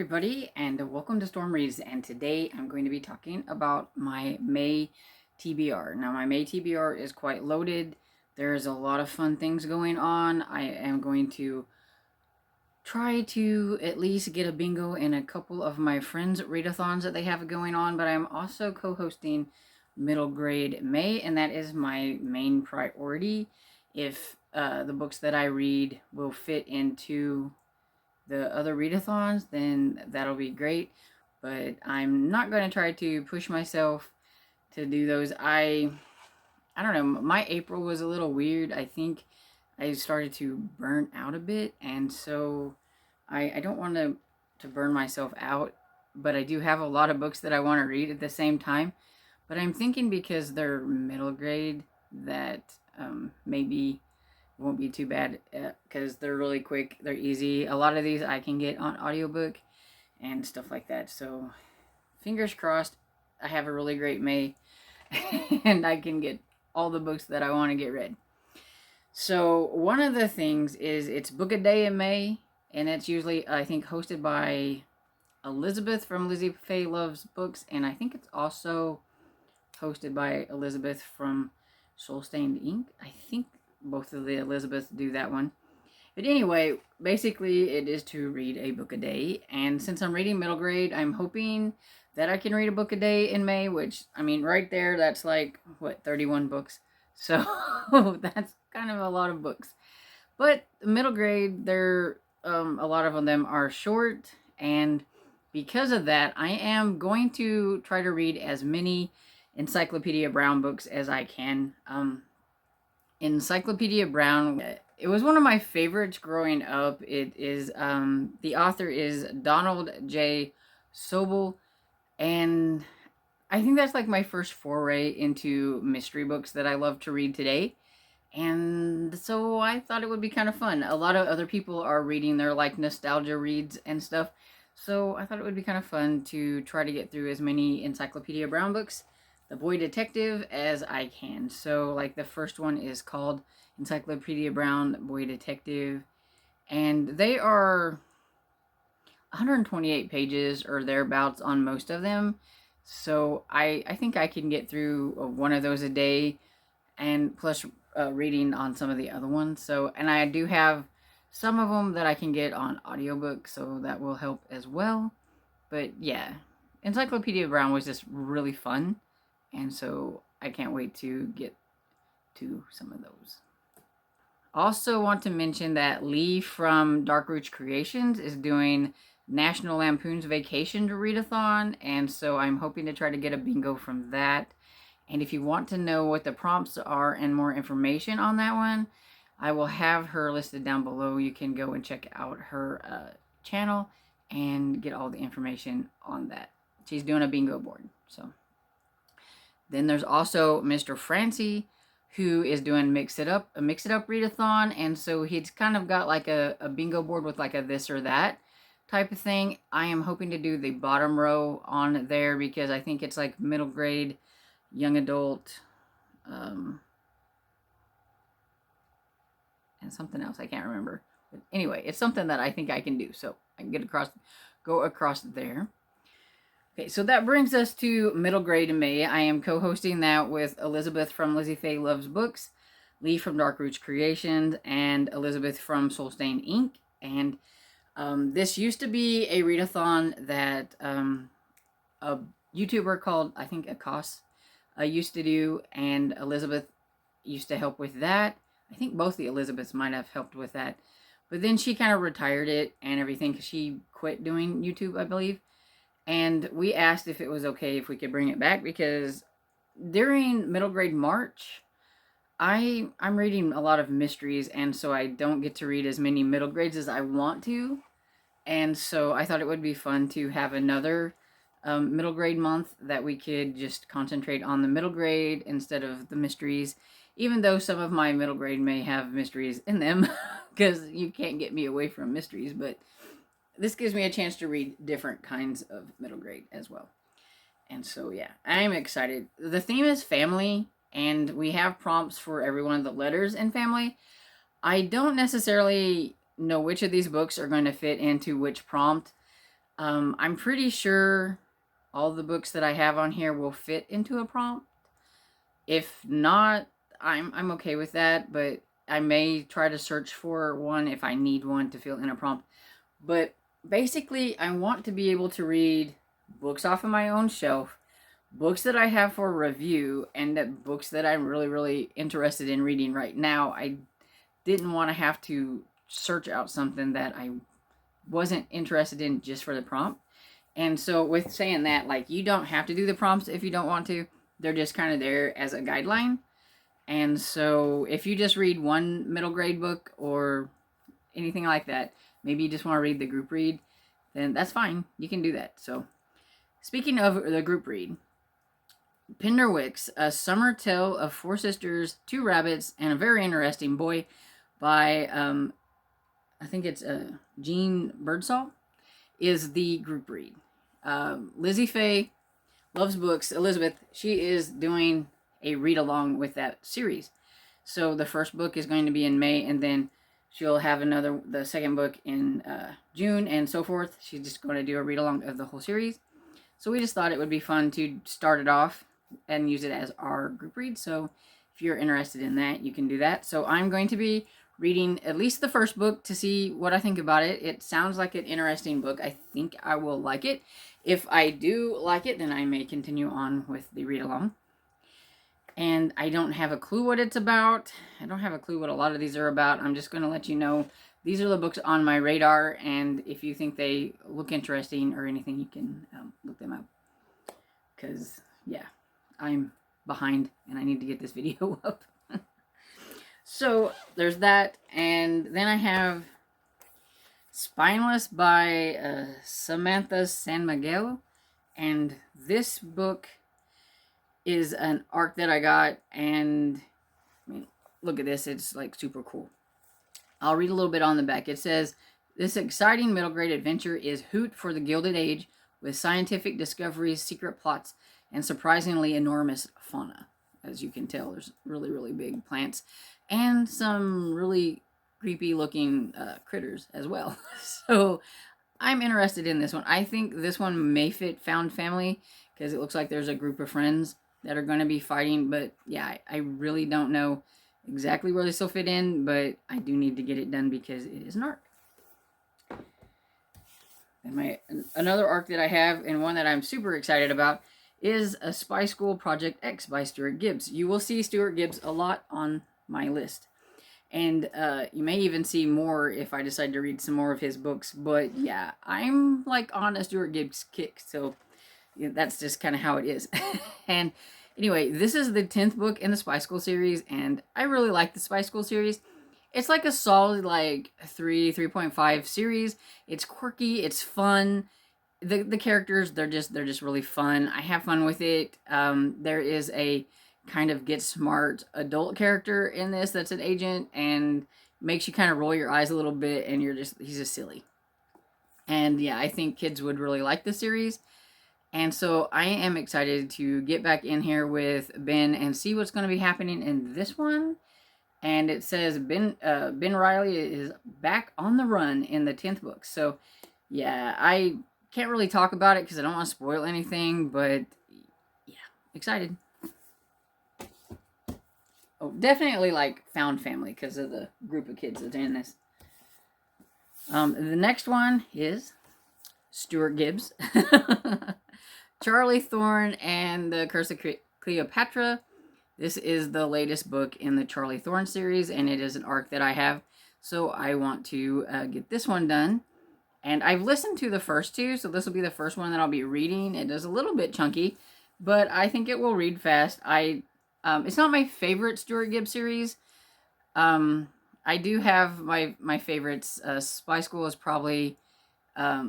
everybody, and welcome to Storm Reads. And today I'm going to be talking about my May TBR. Now, my May TBR is quite loaded. There's a lot of fun things going on. I am going to try to at least get a bingo in a couple of my friends' readathons that they have going on, but I'm also co-hosting Middle Grade May, and that is my main priority. If the books that I read will fit into the other readathons, then that'll be great. But I'm not going to try to push myself to do those. I don't know. My April was a little weird. I think I started to burn out a bit, and so I don't want to burn myself out. But I do have a lot of books that I want to read at the same time. But I'm thinking because they're middle grade that maybe won't be too bad because they're really quick, they're easy. A lot of these I can get on audiobook and stuff like that, so fingers crossed I have a really great May and I can get all the books that I want to get read. So one of the things is it's book a day in May, and it's usually, I think, hosted by Elizabeth from Lizzie Faye Loves Books, and I think it's also hosted by Elizabeth from Soul Stained Ink. I think both of the Elizabeths do that one. But anyway, basically it is to read a book a day. And since I'm reading middle grade, I'm hoping that I can read a book a day in May, which, I mean, right there, that's like, 31 books. So that's kind of a lot of books. But middle grade, a lot of them are short. And because of that, I am going to try to read as many Encyclopedia Brown books as I can. Encyclopedia Brown, it was one of my favorites growing up. It is, the author is Donald J. Sobel, and I think that's like my first foray into mystery books that I love to read today. And so I thought it would be kind of fun. A lot of other people are reading their like nostalgia reads and stuff. So I thought it would be kind of fun to try to get through as many Encyclopedia Brown books, The Boy Detective, as I can. So like the first one is called Encyclopedia Brown, Boy Detective, and they are 128 pages or thereabouts on most of them. So I think I can get through one of those a day, and plus reading on some of the other ones. So, and I do have some of them that I can get on audiobook, so that will help as well. But yeah, Encyclopedia Brown was just really fun. And so I can't wait to get to some of those. Also want to mention that Lee from Dark Roots Creations is doing National Lampoon's Vacation to Readathon. And so I'm hoping to try to get a bingo from that. And if you want to know what the prompts are and more information on that one, I will have her listed down below. You can go and check out her channel and get all the information on that. She's doing a bingo board, so. Then there's also Mr. Francie, who is doing a Mix It Up readathon, and so he's kind of got like a bingo board with like a this or that type of thing. I am hoping to do the bottom row on there because I think it's like middle grade, young adult, and something else I can't remember. But anyway, it's something that I think I can do, so I can go across there. Okay, so that brings us to middle grade in May. I am co-hosting that with Elizabeth from Lizzie Faye Loves Books, Lee from Dark Roots Creations, and Elizabeth from Soul Stained Ink. And this used to be a readathon that a YouTuber called, I think, Akos used to do, and Elizabeth used to help with that. I think both the Elizabeths might have helped with that. But then she kind of retired it and everything because she quit doing YouTube, I believe. And we asked if it was okay if we could bring it back because during middle grade March, I'm reading a lot of mysteries, and so I don't get to read as many middle grades as I want to. And so I thought it would be fun to have another middle grade month that we could just concentrate on the middle grade instead of the mysteries, even though some of my middle grade may have mysteries in them because you can't get me away from mysteries, but this gives me a chance to read different kinds of middle grade as well. And so, yeah, I'm excited. The theme is family, and we have prompts for every one of the letters in family. I don't necessarily know which of these books are going to fit into which prompt. I'm pretty sure all the books that I have on here will fit into a prompt. If not, I'm okay with that, but I may try to search for one if I need one to fill in a prompt. But basically, I want to be able to read books off of my own shelf, books that I have for review, and books that I'm really, really interested in reading right now. I didn't want to have to search out something that I wasn't interested in just for the prompt. And so with saying that, like, you don't have to do the prompts if you don't want to. They're just kind of there as a guideline. And so if you just read one middle grade book or anything like that, maybe you just want to read the group read, then that's fine. You can do that. So speaking of the group read, Pinderwicks, A Summer Tale of Four Sisters, Two Rabbits, and a Very Interesting Boy by, I think it's Jean Birdsall, is the group read. Lizzie Faye loves books. Elizabeth, she is doing a read along with that series. So the first book is going to be in May, and then she'll have the second book in June, and so forth. She's just going to do a read along of the whole series. So we just thought it would be fun to start it off and use it as our group read. So if you're interested in that, you can do that. So I'm going to be reading at least the first book to see what I think about it. It sounds like an interesting book. I think I will like it. If I do like it, then I may continue on with the read along. And I don't have a clue what it's about. I don't have a clue what a lot of these are about. I'm just going to let you know these are the books on my radar, and if you think they look interesting or anything, you can look them up. Because, yeah, I'm behind, and I need to get this video up. So, there's that, and then I have Spineless by Samantha San Miguel, and this book is an arc that I got, and I mean, look at this, it's like super cool. I'll read a little bit on the back. It says, this exciting middle grade adventure is hoot for the Gilded Age with scientific discoveries, secret plots, and surprisingly enormous fauna. As you can tell, there's really, really big plants and some really creepy looking critters as well. So I'm interested in this one. I think this one may fit Found Family because it looks like there's a group of friends that are going to be fighting. But yeah, I really don't know exactly where this will fit in, but I do need to get it done because it is an arc. And another arc that I have, and one that I'm super excited about, is A Spy School Project X by Stuart Gibbs. You will see Stuart Gibbs a lot on my list. And you may even see more if I decide to read some more of his books. But yeah, I'm like on a Stuart Gibbs kick, so yeah, that's just kind of how it is. And anyway, this is the 10th book in the Spy School series, and I really like the Spy School series. It's like a solid like 3.5 series. It's quirky, it's fun. The characters, they're just really fun. I have fun with it. There is a kind of get smart adult character in this that's an agent and makes you kind of roll your eyes a little bit, and he's just silly. And yeah, I think kids would really like the series. And so I am excited to get back in here with Ben and see what's going to be happening in this one. And it says Ben Riley is back on the run in the 10th book. So yeah, I can't really talk about it because I don't want to spoil anything, but yeah, excited. Oh, definitely like Found Family because of the group of kids that's in this. The next one is Stuart Gibbs. Charlie Thorne and the Curse of Cleopatra. This is the latest book in the Charlie Thorne series, and it is an arc that I have. So I want to get this one done. And I've listened to the first two, so this will be the first one that I'll be reading. It is a little bit chunky, but I think it will read fast. It's not my favorite Stuart Gibbs series. I do have my favorites. Spy School is probably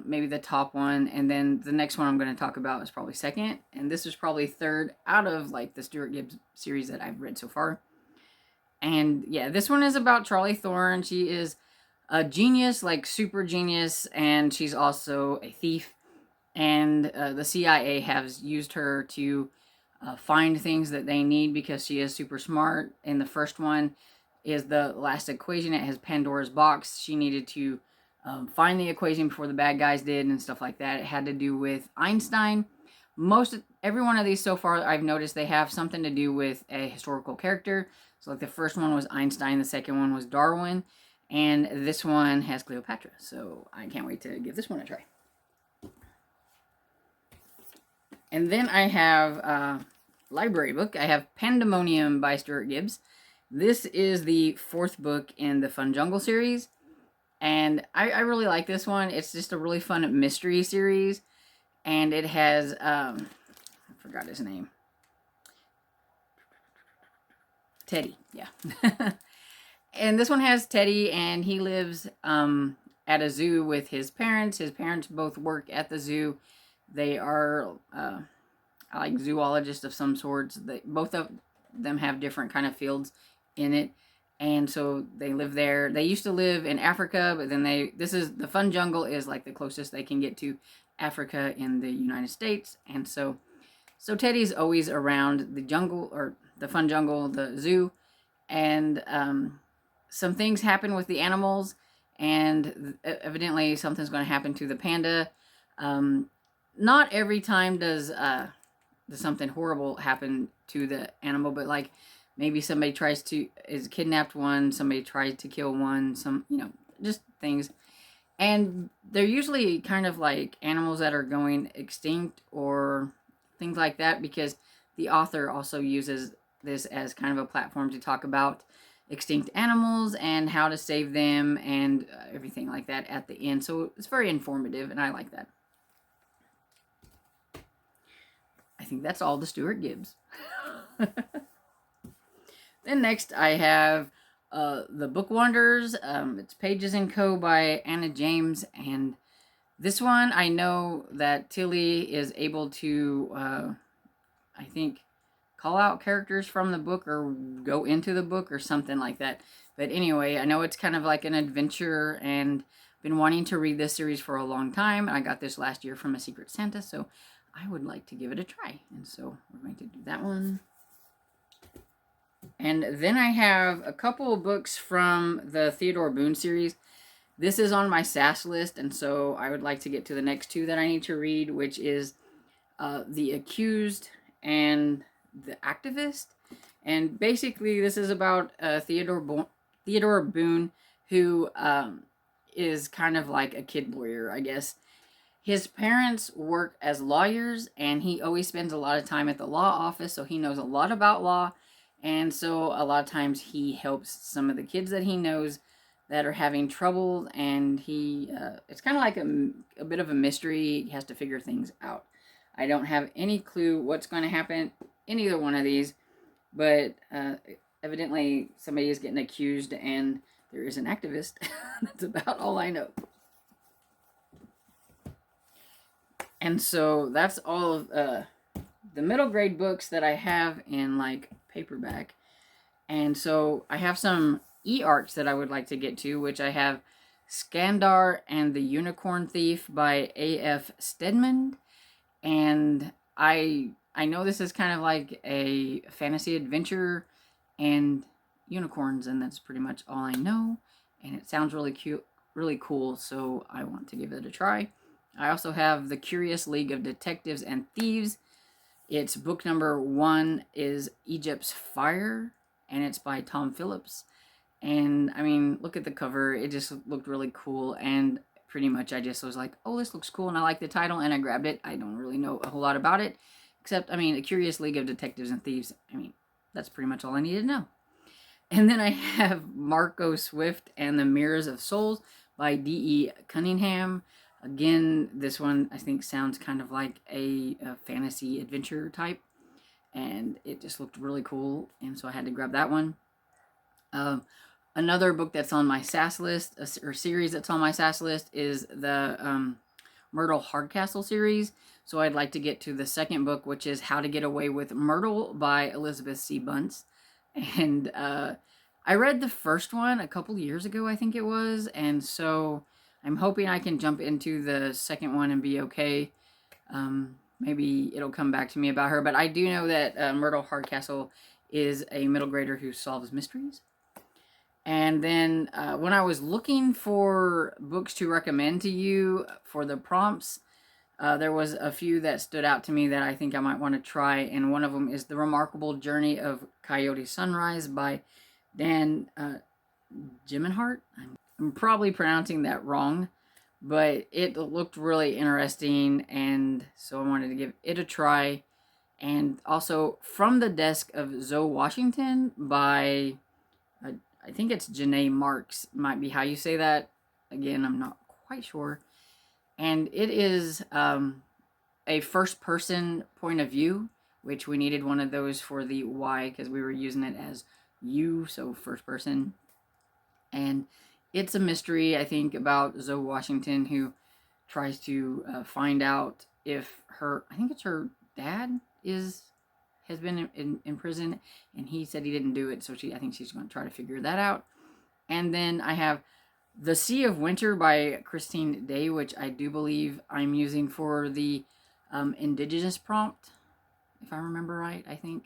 maybe the top one, and then the next one I'm going to talk about is probably second, and this is probably third out of like the Stuart Gibbs series that I've read so far. And yeah, this one is about Charlie Thorne. She is a genius, like super genius, and she's also a thief, and the CIA has used her to find things that they need because she is super smart. And the first one is the last equation. It has Pandora's box. She needed to find the equation before the bad guys did and stuff like that. It had to do with Einstein. Every one of these so far, I've noticed they have something to do with a historical character. So like the first one was Einstein, the second one was Darwin, and this one has Cleopatra. So I can't wait to give this one a try. And then I have a library book. I have Pandemonium by Stuart Gibbs. This is the 4th book in the Fun Jungle series. And I really like this one. It's just a really fun mystery series. And it has, I forgot his name. Teddy, yeah. And this one has Teddy, and he lives at a zoo with his parents. His parents both work at the zoo. They are like zoologists of some sorts. Both of them have different kind of fields in it. And so they live there. They used to live in Africa, but then the Fun Jungle is like the closest they can get to Africa in the United States. And so Teddy's always around the jungle, or the Fun Jungle, the zoo. And some things happen with the animals, and evidently something's going to happen to the panda. Not every time does something horrible happen to the animal, but like maybe somebody is kidnapped one, somebody tries to kill one, just things. And they're usually kind of like animals that are going extinct or things like that, because the author also uses this as kind of a platform to talk about extinct animals and how to save them and everything like that at the end. So it's very informative, and I like that. I think that's all the Stuart Gibbs. Then next I have The Book Wonders. It's Pages & Co. by Anna James. And this one, I know that Tilly is able to, I think, call out characters from the book or go into the book or something like that. But anyway, I know it's kind of like an adventure, and been wanting to read this series for a long time. I got this last year from a Secret Santa, so I would like to give it a try. And so we're going to do that one. And then I have a couple of books from the Theodore Boone series. This is on my SAS list, and so I would like to get to the next two that I need to read, which is The Accused and The Activist. And basically this is about Theodore Boone, who is kind of like a kid lawyer, I guess. His parents work as lawyers, and he always spends a lot of time at the law office, so he knows a lot about law. And so a lot of times he helps some of the kids that he knows that are having trouble, and it's kind of like a bit of a mystery. He has to figure things out. I don't have any clue what's going to happen in either one of these, but evidently somebody is getting accused, and there is an activist. That's about all I know. And so that's all of the middle grade books that I have in like paperback. And so I have some e-arts that I would like to get to, which I have Skandar and the Unicorn Thief by A.F. Stedman. And I know this is kind of like a fantasy adventure and unicorns, and that's pretty much all I know. And it sounds really cute, really cool, so I want to give it a try. I also have The Curious League of Detectives and Thieves. Its book number 1 is Egypt's Fire, and it's by Tom Phillips. And I mean, look at the cover. It just looked really cool, and pretty much I just was like, oh, this looks cool, and I like the title, and I grabbed it. I don't really know a whole lot about it, except, I mean, A Curious League of Detectives and Thieves. I mean, that's pretty much all I needed to know. And then I have Marco Swift and the Mirrors of Souls by D.E. Cunningham. Again, this one I think sounds kind of like a fantasy adventure type, and it just looked really cool, and so I had to grab that one. Another book that's on my SAS list, or series that's on my SAS list, is the Myrtle Hardcastle series. So I'd like to get to the second book, which is How to Get Away with Myrtle by Elizabeth C. Bunce. And I read the first one a couple years ago, I think it was, and so I'm hoping I can jump into the second one and be okay. Maybe it'll come back to me about her, but I do know that Myrtle Hardcastle is a middle grader who solves mysteries. And And then when I was looking for books to recommend to you for the prompts, there was a few that stood out to me that I think I might want to try. And one of them is The Remarkable Journey of Coyote Sunrise by Dan Jimenhart. I'm probably pronouncing that wrong, but it looked really interesting, and so I wanted to give it a try. And also From the Desk of Zoe Washington by, I think it's Janae Marks, might be how you say that. Again, I'm not quite sure. And it is a first-person point of view, which we needed one of those for the Y because we were using it as you, so first person. And it's a mystery, I think, about Zoe Washington, who tries to find out if I think it's her dad has been in prison, and he said he didn't do it, so I think she's going to try to figure that out. And then I have The Sea of Winter by Christine Day, which I do believe I'm using for the Indigenous prompt, if I remember right. I think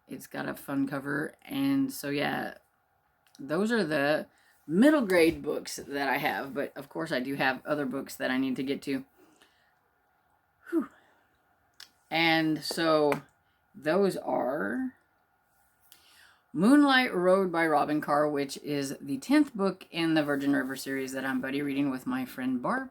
it's got a fun cover. And so yeah, those are the middle grade books that I have, but of course I do have other books that I need to get to. Whew. And so those are Moonlight Road by Robin Carr, which is the 10th book in the Virgin River series that I'm buddy reading with my friend Barb.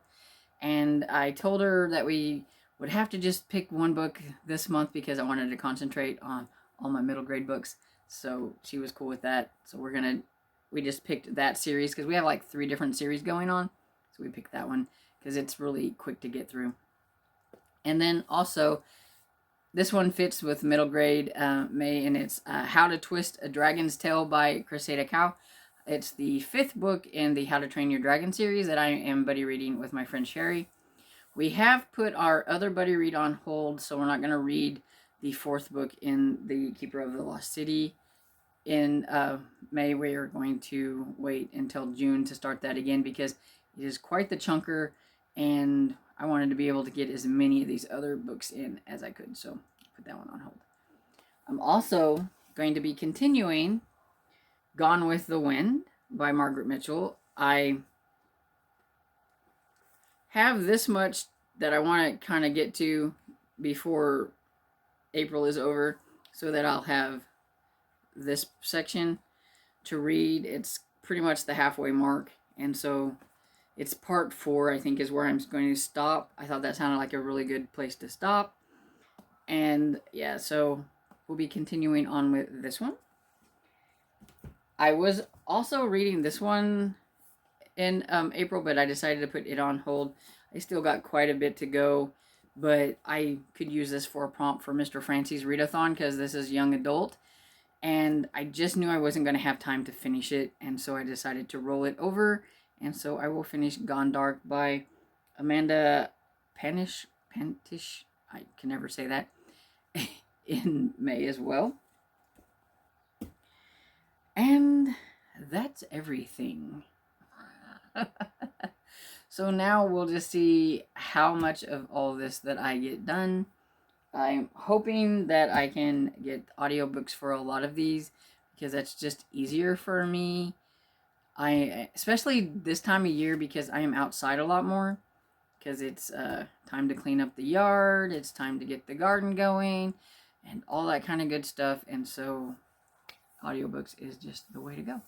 And I told her that we would have to just pick one book this month because I wanted to concentrate on all my middle grade books. So she was cool with that. So we just picked that series because we have like 3 different series going on. So we picked that one because it's really quick to get through. And then also, this one fits with middle grade May, and it's How to Twist a Dragon's Tail by Cressida Cow. It's the 5th book in the How to Train Your Dragon series that I am buddy reading with my friend Sherry. We have put our other buddy read on hold, so we're not going to read the 4th book in the Keeper of the Lost City in May. We are going to wait until June to start that again because it is quite the chunker, and I wanted to be able to get as many of these other books in as I could, so put that one on hold. I'm also going to be continuing Gone with the Wind by Margaret Mitchell. I have this much that I want to kind of get to before April is over so that I'll have this section to read. It's pretty much the halfway mark, and so it's part 4, I think, is where I'm going to stop. I thought that sounded like a really good place to stop. And yeah, so we'll be continuing on with this one. I was also reading this one in April, but I decided to put it on hold. I still got quite a bit to go, but I could use this for a prompt for Mr. Francie's readathon because this is young adult. And I just knew I wasn't going to have time to finish it, and so I decided to roll it over. And so I will finish Gone Dark by Amanda Panish, I can never say that, in May as well. And that's everything. So now we'll just see how much of all this that I get done. I'm hoping that I can get audiobooks for a lot of these because that's just easier for me. Especially this time of year because I am outside a lot more because it's time to clean up the yard, it's time to get the garden going and all that kind of good stuff, and so audiobooks is just the way to go.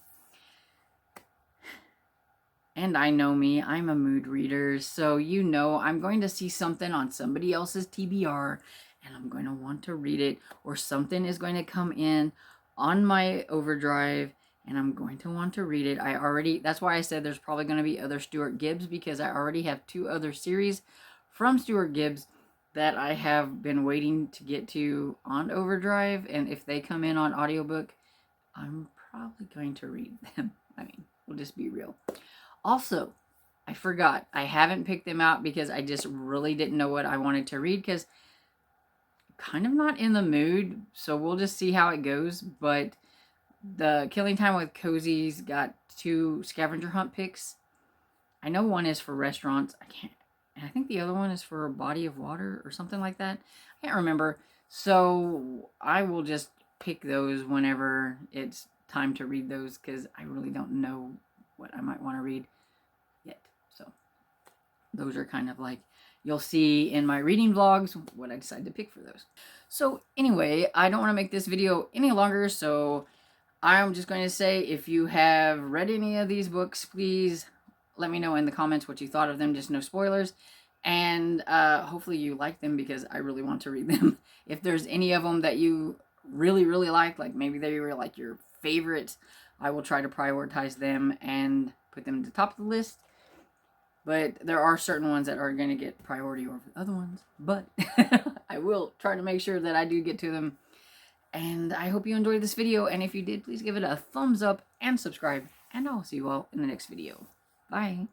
And I know me, I'm a mood reader, so you know I'm going to see something on somebody else's TBR and I'm going to want to read it, or something is going to come in on my overdrive and I'm going to want to read it. That's why I said there's probably going to be other Stuart Gibbs, because I already have 2 other series from Stuart Gibbs that I have been waiting to get to on overdrive, and if they come in on audiobook, I'm probably going to read them. I mean, we'll just be real. Also, I forgot, I haven't picked them out because I just really didn't know what I wanted to read because kind of not in the mood, so we'll just see how it goes. But the Killing Time with Cozy's got 2 scavenger hunt picks. I know one is for restaurants. And I think the other one is for a body of water or something like that. I can't remember. So I will just pick those whenever it's time to read those because I really don't know what I might want to read yet. So those are kind of like, you'll see in my reading vlogs what I decide to pick for those. So anyway, I don't want to make this video any longer, so I'm just going to say, if you have read any of these books, please let me know in the comments what you thought of them, just no spoilers. And hopefully you like them, because I really want to read them. If there's any of them that you really, really like maybe they were like your favorites, I will try to prioritize them and put them at the top of the list. But there are certain ones that are going to get priority over other ones. But I will try to make sure that I do get to them. And I hope you enjoyed this video. And if you did, please give it a thumbs up and subscribe. And I'll see you all in the next video. Bye.